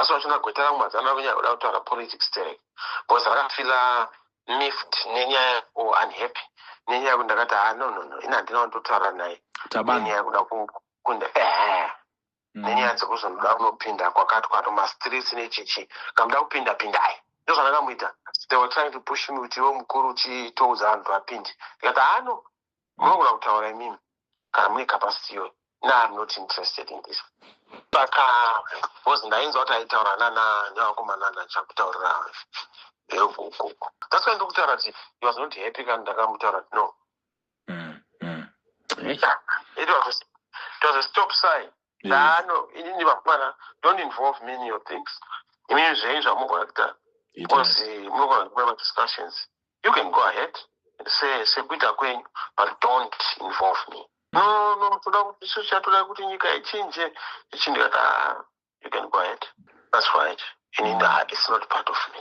That's what chinogoitera kumadzana kunyaya kuda kutaura politics tereke because rakafila miffed nenyaya or unhappy nenyaya yekuti ndakati no ina handina kundotaura naye nenyaya yekuda kukunda nenyaya dzekuzondoda kunopinda kwakati kwato mastreets nechichi kamuda kupinda pindai ndozvandakamuita. They were trying to push me kuti iwe mukuru uchitoudza vanhu vapinde ndikati no munogona kutaura imimi kana mune capacity iyoyo. No, I'm not interested in this. Saka because ndainzwa kuti aitaura nyavakomana chakutaurira ukoko. That's why ndokutaura kuti he was not happy kana ndakamutaura kuti no. It was a stop sign. No, inini vakomana, don't involve me in your things. Imini zvenyu zvamugona kuita because munogona kuita discussions. You can go ahead say kuita kwenyu but don't involve me. No, toda kuti nyika ichinje ichindikata you can go ahead. That's right. It's not part of me.